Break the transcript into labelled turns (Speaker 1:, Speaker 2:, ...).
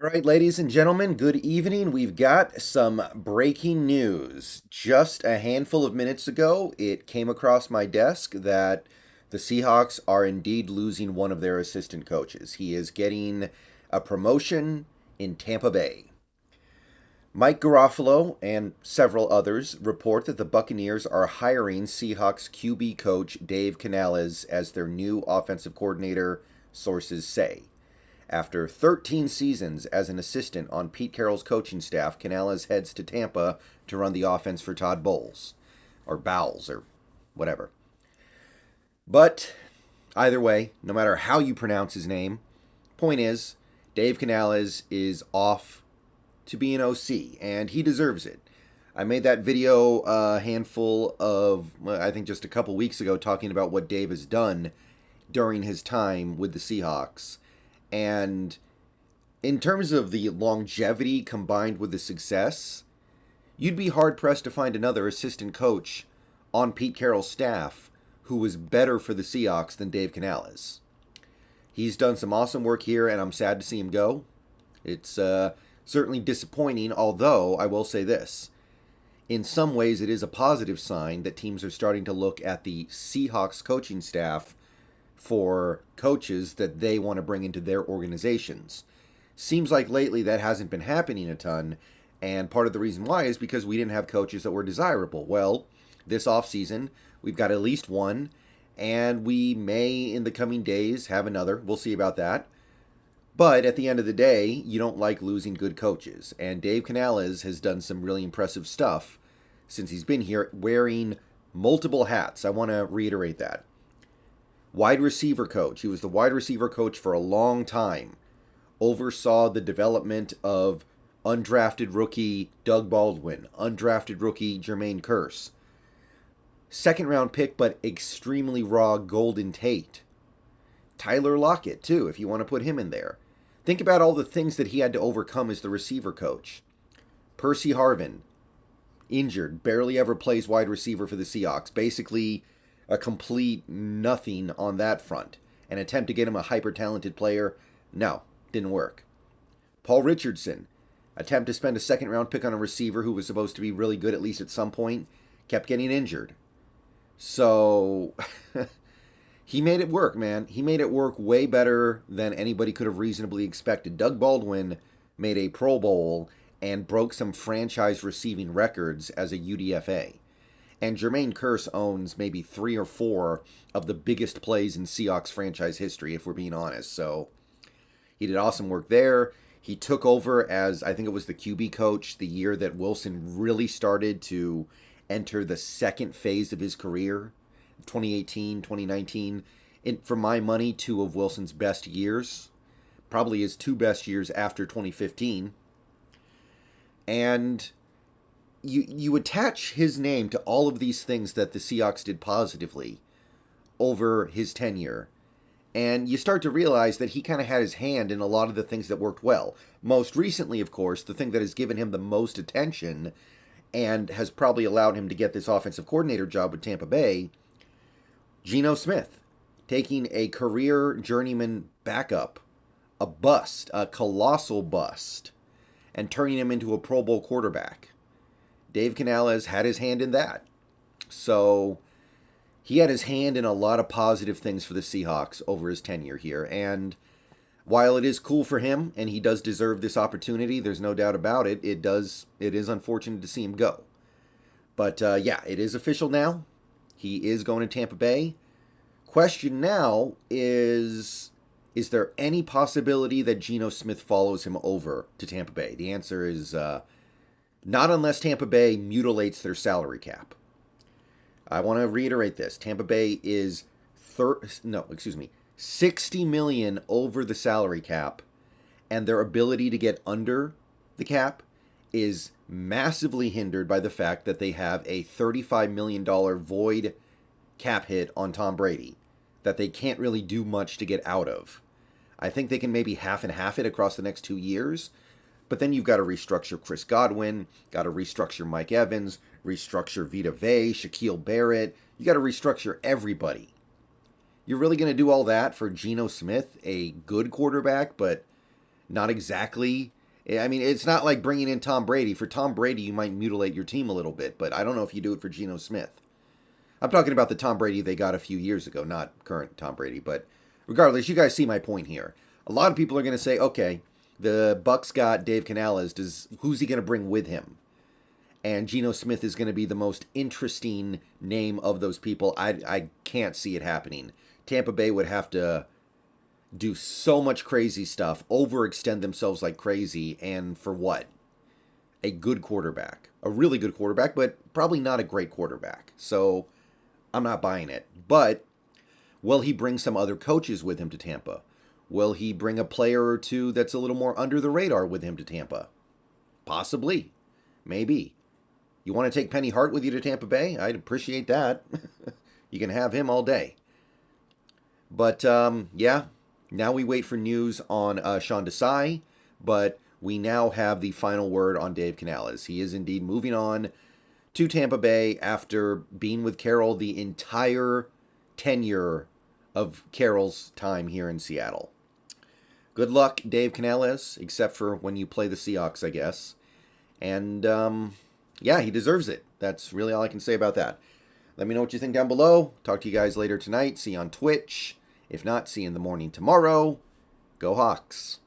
Speaker 1: All right, ladies and gentlemen, good evening. We've got some breaking news. Just a handful of minutes ago, it came across my desk that the Seahawks are indeed losing one of their assistant coaches. He is getting a promotion in Tampa Bay. Mike Garofalo and several others report that the Buccaneers are hiring Seahawks QB coach Dave Canales as their new offensive coordinator, sources say. After 13 seasons as an assistant on Pete Carroll's coaching staff, Canales heads to Tampa to run the offense for Todd Bowles, or Bowles, or whatever. But either way, no matter how you pronounce his name, point is, Dave Canales is off to be an OC, and he deserves it. I made that video a handful of, I think just a couple weeks ago, talking about what Dave has done during his time with the Seahawks. And in terms of the longevity combined with the success, you'd be hard-pressed to find another assistant coach on Pete Carroll's staff who was better for the Seahawks than Dave Canales. He's done some awesome work here, and I'm sad to see him go. It's certainly disappointing, although I will say this. In some ways, it is a positive sign that teams are starting to look at the Seahawks coaching staff for coaches that they want to bring into their organizations. Seems like lately that hasn't been happening a ton, and part of the reason why is because we didn't have coaches that were desirable. Well, this offseason, we've got at least one, and we may, in the coming days, have another. We'll see about that. But at the end of the day, you don't like losing good coaches, and Dave Canales has done some really impressive stuff since he's been here, wearing multiple hats. I want to reiterate that. Wide receiver coach. He was the wide receiver coach for a long time. Oversaw the development of undrafted rookie Doug Baldwin, undrafted rookie Jermaine Kearse. Second round pick, but extremely raw Golden Tate. Tyler Lockett, too, if you want to put him in there. Think about all the things that he had to overcome as the receiver coach. Percy Harvin, injured, barely ever plays wide receiver for the Seahawks. Basically a complete nothing on that front. An attempt to get him a hyper-talented player, no, didn't work. Paul Richardson, attempt to spend a second-round pick on a receiver who was supposed to be really good at least at some point, kept getting injured. So, he made it work, man. He made it work way better than anybody could have reasonably expected. Doug Baldwin made a Pro Bowl and broke some franchise receiving records as a UDFA. And Jermaine Kearse owns maybe 3 or 4 of the biggest plays in Seahawks franchise history, if we're being honest. So he did awesome work there. He took over as, I think it was the QB coach, the year that Wilson really started to enter the second phase of his career, 2018, 2019. For my money, 2 of Wilson's best years. Probably his 2 best years after 2015. And you attach his name to all of these things that the Seahawks did positively over his tenure, and you start to realize that he kind of had his hand in a lot of the things that worked well. Most recently, of course, the thing that has given him the most attention and has probably allowed him to get this offensive coordinator job with Tampa Bay, Geno Smith, taking a career journeyman backup, a bust, a colossal bust, and turning him into a Pro Bowl quarterback. Dave Canales had his hand in that. So he had his hand in a lot of positive things for the Seahawks over his tenure here. And while it is cool for him, and he does deserve this opportunity, there's no doubt about it, it is unfortunate to see him go. But yeah, it is official now. He is going to Tampa Bay. Question now is there any possibility that Geno Smith follows him over to Tampa Bay? The answer is not unless Tampa Bay mutilates their salary cap. I want to reiterate this. Tampa Bay is $60 million over the salary cap, and their ability to get under the cap is massively hindered by the fact that they have a $35 million void cap hit on Tom Brady that they can't really do much to get out of. I think they can maybe half and half it across the next 2 years, but then you've got to restructure Chris Godwin, got to restructure Mike Evans, restructure Vita Vea, Shaquille Barrett. You got to restructure everybody. You're really going to do all that for Geno Smith, a good quarterback, but Not exactly. I mean, it's not like bringing in Tom Brady. For Tom Brady, you might mutilate your team a little bit, but I don't know if you do it for Geno Smith. I'm talking about the Tom Brady they got a few years ago, not current Tom Brady. But regardless, you guys see my point here. A lot of people are going to say, okay, the Bucs got Dave Canales. Who's he going to bring with him? And Geno Smith is going to be the most interesting name of those people. I can't see it happening. Tampa Bay would have to do so much crazy stuff, overextend themselves like crazy, and for what? A good quarterback. A really good quarterback, but probably not a great quarterback. So I'm not buying it. But will he bring some other coaches with him to Tampa? Will he bring a player or two that's a little more under the radar with him to Tampa? Possibly. Maybe. You want to take Penny Hart with you to Tampa Bay? I'd appreciate that. You can have him all day. But, yeah, now we wait for news on Sean Desai, but we now have the final word on Dave Canales. He is indeed moving on to Tampa Bay after being with Carroll the entire tenure of Carroll's time here in Seattle. Good luck, Dave Canales, except for when you play the Seahawks, I guess. And, yeah, he deserves it. That's really all I can say about that. Let me know what you think down below. Talk to you guys later tonight. See you on Twitch. If not, see you in the morning tomorrow. Go Hawks.